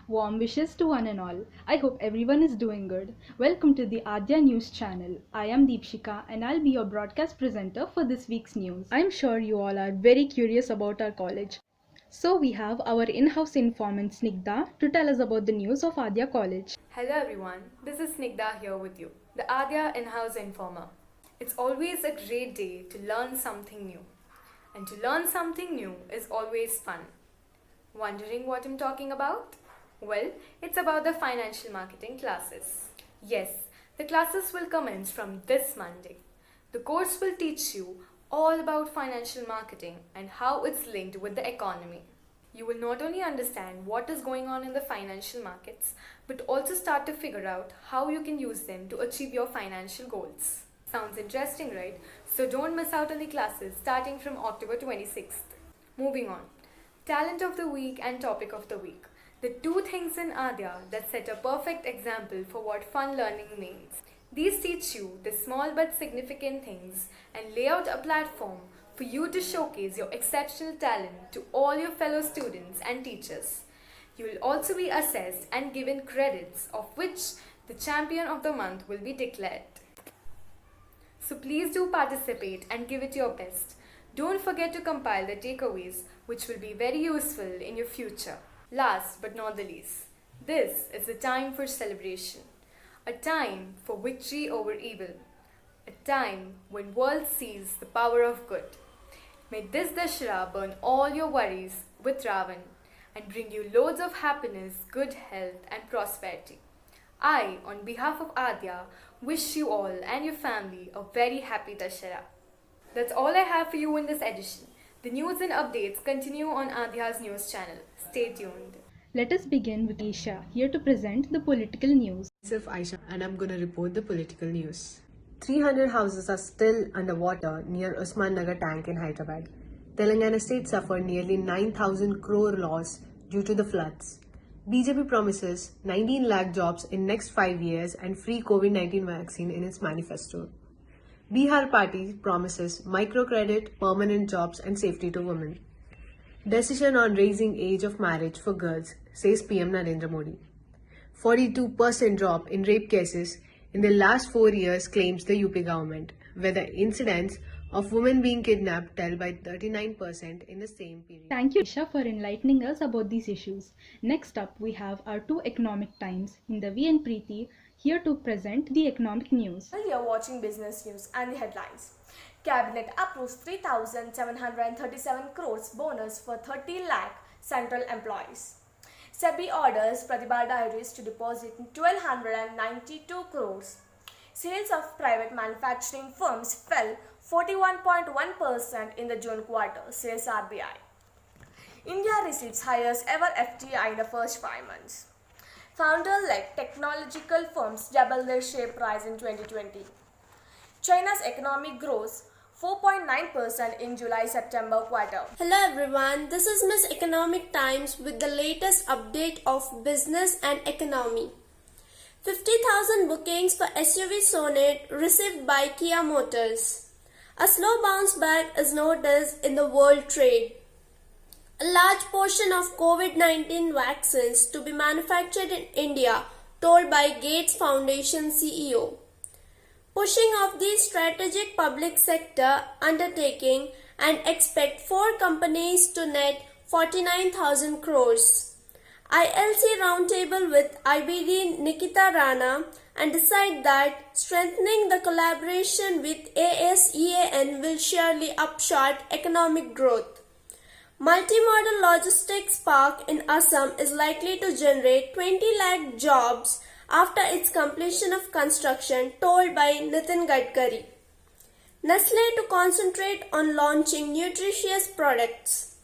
Warm wishes to one and all. I hope everyone is doing good. Welcome to the Adya News channel. I am Deepshika and I'll be your broadcast presenter for this week's news. I'm sure you all are very curious about our college. So we have our in-house informant Snigdha to tell us about the news of Adya College. Hello everyone, this is Snigdha here with you, the Adya in-house informer. It's always a great day to learn something new. And to learn something new is always fun. Wondering what I'm talking about? Well, it's about the financial marketing classes. Yes, the classes will commence from this Monday. The course will teach you all about financial marketing and how it's linked with the economy. You will not only understand what is going on in the financial markets, but also start to figure out how you can use them to achieve your financial goals. Sounds interesting, right? So don't miss out on the classes starting from October 26th. Moving on. Talent of the week and topic of the week. The two things in Adya that set a perfect example for what fun learning means. These teach you the small but significant things and lay out a platform for you to showcase your exceptional talent to all your fellow students and teachers. You will also be assessed and given credits, of which the champion of the month will be declared. So please do participate and give it your best. Don't forget to compile the takeaways, which will be very useful in your future. Last but not the least, this is a time for celebration, a time for victory over evil, a time when world sees the power of good. May this Dashera burn all your worries with Ravan and bring you loads of happiness, good health and prosperity. I, on behalf of Adya, wish you all and your family a very happy Dashera. That's all I have for you in this edition. The news and updates continue on Adya's news channel. Stay tuned. Let us begin with Aisha, here to present the political news. Myself Aisha and I'm gonna report the political news. 300 houses are still underwater near Usman Nagar tank in Hyderabad. Telangana state suffered nearly 9,000 crore loss due to the floods. BJP promises 19 lakh jobs in next 5 years and free COVID-19 vaccine in its manifesto. Bihar party promises microcredit, permanent jobs and safety to women. Decision on raising age of marriage for girls, says PM Narendra Modi. 42% drop in rape cases in the last 4 years, claims the UP government, where the incidence of women being kidnapped fell by 39% in the same period. Thank you, Aisha, for enlightening us about these issues. Next up, we have our two economic times, Hindavi and Preeti, here to present the economic news. Well, you're watching business news and the headlines. Cabinet approves 3,737 crores bonus for 30 lakh central employees. SEBI orders Pratibha Diaries to deposit 1,292 crores. Sales of private manufacturing firms fell 41.1% in the June quarter, says RBI. India receives highest ever FDI in the first 5 months. Founder-led technological firms doubled their share price in 2020. China's economy grows 4.9% in July-September quarter. Hello everyone, this is Miss Economic Times with the latest update of business and economy. 50,000 bookings for SUV Sonet received by Kia Motors. A slow bounce back is noticed in the world trade. A large portion of COVID-19 vaccines to be manufactured in India, told by Gates Foundation CEO. Pushing off the strategic public sector undertaking and expect 4 companies to net 49,000 crores. ILC roundtable with IBD Nikita Rana and decide that strengthening the collaboration with ASEAN will surely upshot economic growth. Multimodal logistics park in Assam is likely to generate 20 lakh jobs after its completion of construction, told by Nitin Gadkari. Nestle to concentrate on launching nutritious products.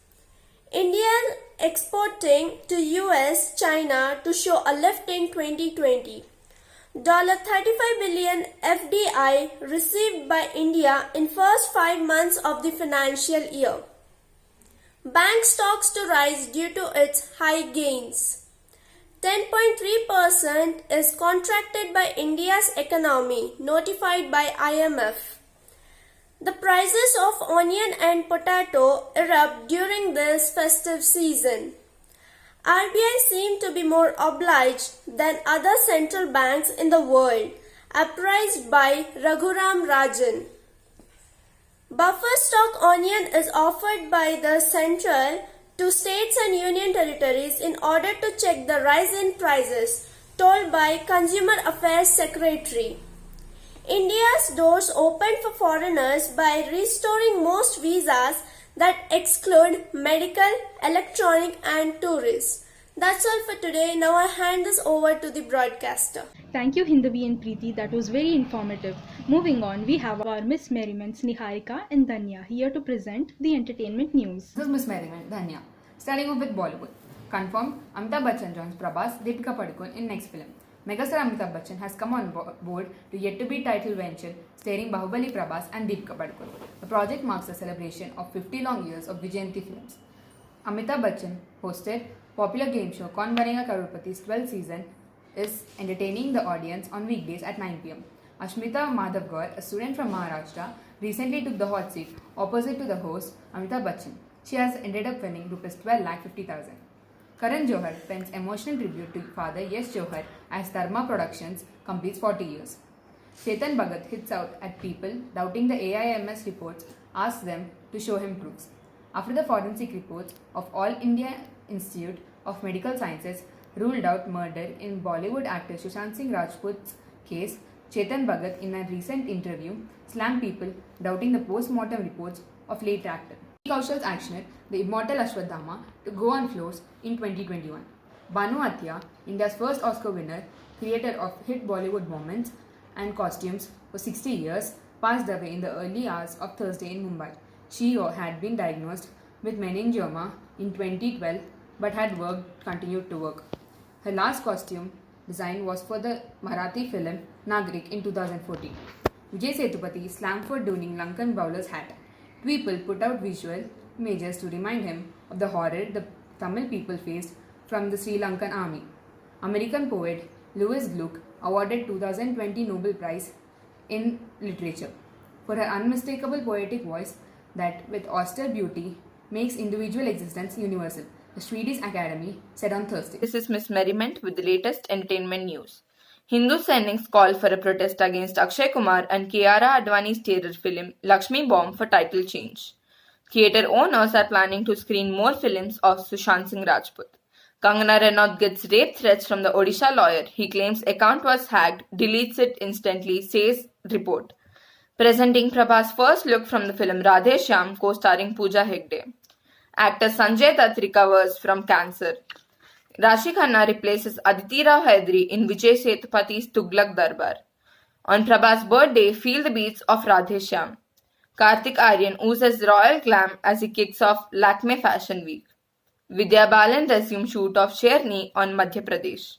India exporting to US, China to show a lift in 2020. $35 billion FDI received by India in first 5 months of the financial year. Bank stocks to rise due to its high gains. 10.3% is contracted by India's economy, notified by IMF. The prices of onion and potato erupt during this festive season. RBI seemed to be more obliged than other central banks in the world, apprised by Raghuram Rajan. Buffer stock onion is offered by the central to states and union territories in order to check the rise in prices, told by Consumer Affairs Secretary. India's doors opened for foreigners by restoring most visas that exclude medical, electronic and tourists. That's all for today. Now I hand this over to the broadcaster. Thank you, Hindavi and Preeti. That was very informative. Moving on, we have our Miss Merriments Niharika and Danya here to present the entertainment news. This is Miss Merriment, Dhanya. Starting off with Bollywood. Confirmed, Amitabh Bachchan joins Prabhas, Deepika Padukone in next film. Megastar Amitabh Bachchan has come on board to yet-to-be title venture starring Bahubali Prabhas and Deepika Padukone. The project marks the celebration of 50 long years of Vijayanti films. Amitabh Bachchan hosted popular game show Kaun Banega Crorepati's 12th season is entertaining the audience on weekdays at 9 pm. Ashmita Madhavgar, a student from Maharashtra, recently took the hot seat opposite to the host Amitabh Bachchan. She has ended up winning Rs 12,50,000. Karan Johar pens emotional tribute to father Yash Johar as Dharma Productions completes 40 years. Chetan Bhagat hits out at people doubting the AIMS reports, asks them to show him proofs. After the forensic reports of All India Institute of Medical Sciences ruled out murder in Bollywood actor Sushant Singh Rajput's case, Chetan Bhagat in a recent interview slammed people doubting the post-mortem reports of late actor. Kaushal's action, the immortal Ashwadhama, to go on floors in 2021. Banu Athiya, India's first Oscar winner, creator of hit Bollywood moments and costumes for 60 years, passed away in the early hours of Thursday in Mumbai. She had been diagnosed with meningioma in 2012 but had continued to work. Her last costume design was for the Marathi film Nagrik in 2014. Vijay Sethupathi slammed for donning Lankan bowler's hat. People put out visual images to remind him of the horror the Tamil people faced from the Sri Lankan army. American poet Louise Gluck awarded 2020 Nobel Prize in Literature for her unmistakable poetic voice that, with austere beauty, makes individual existence universal, the Swedish Academy said on Thursday. This is Miss Merriment with the latest entertainment news. Hindu Sainik's call for a protest against Akshay Kumar and Kiara Advani's terror film Lakshmi Bomb for title change. Theatre owners are planning to screen more films of Sushant Singh Rajput. Kangana Ranaut gets rape threats from the Odisha lawyer. He claims account was hacked, deletes it instantly, says report. Presenting Prabhas' first look from the film Radhe Shyam, co-starring Pooja Hegde. Actor Sanjay Dutt recovers from cancer. Rashi Khanna replaces Aditi Rao Hydari in Vijay Sethupath's Tughlaq Darbar. On Prabhas' birthday, feel the beats of Radhe Shyam. Karthik Aaryan oozes royal glam as he kicks off Lakme Fashion Week. Vidya Balan resumes shoot of Sherni on Madhya Pradesh.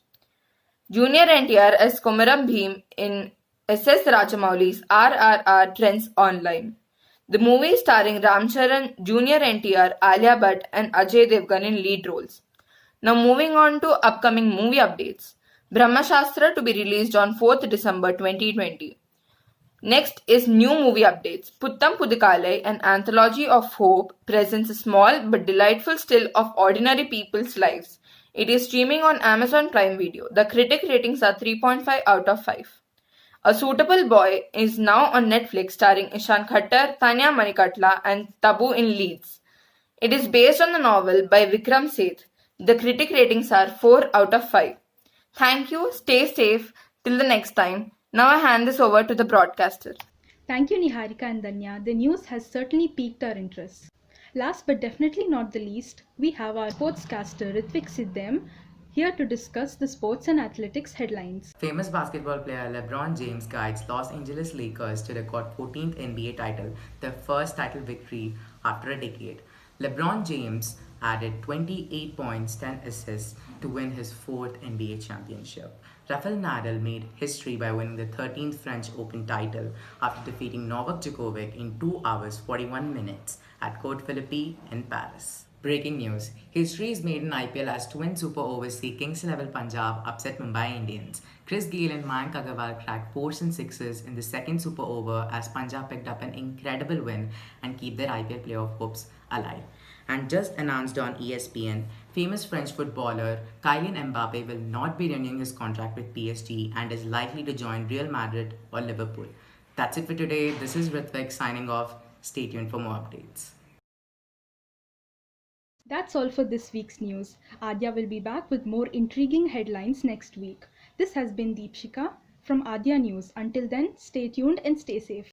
Junior NTR as Komaram Bheem in SS Rajamouli's RRR trends online. The movie starring Ram Charan, Junior NTR, Alia Bhatt and Ajay Devgan in lead roles. Now moving on to upcoming movie updates. Brahmashastra to be released on 4th December 2020. Next is new movie updates. Puttam Pudikalai, an anthology of hope, presents a small but delightful still of ordinary people's lives. It is streaming on Amazon Prime Video. The critic ratings are 3.5 out of 5. A Suitable Boy is now on Netflix starring Ishan Khattar, Tanya Manikatla and Tabu in leads. It is based on the novel by Vikram Seth. The critic ratings are 4 out of 5. Thank you, stay safe, till the next time. Now I hand this over to the broadcaster. Thank you, Niharika and Danya. The news has certainly piqued our interest. Last but definitely not the least, we have our sportscaster Ritvik Siddhem here to discuss the sports and athletics headlines. Famous basketball player LeBron James guides Los Angeles Lakers to record 14th NBA title, their first title victory after a decade. LeBron James added 28 points, 10 assists to win his 4th NBA championship. Rafael Nadal made history by winning the 13th French Open title after defeating Novak Djokovic in 2 hours 41 minutes at Court Philippe in Paris. Breaking news. History is made in IPL as twin super overs see Kings 11 Punjab upset Mumbai Indians. Chris Gayle and Mayank Agarwal cracked 4s and 6s in the second super over as Punjab picked up an incredible win and keep their IPL playoff hopes alive. And just announced on ESPN, Famous French footballer Kylian Mbappe will not be renewing his contract with PSG and is likely to join Real Madrid or Liverpool. That's it for today. This is Ritvik signing off. Stay tuned for more updates. That's all for this week's news. Adya will be back with more intriguing headlines next week. This has been Deepshika from Adya News. Until then, stay tuned and stay safe.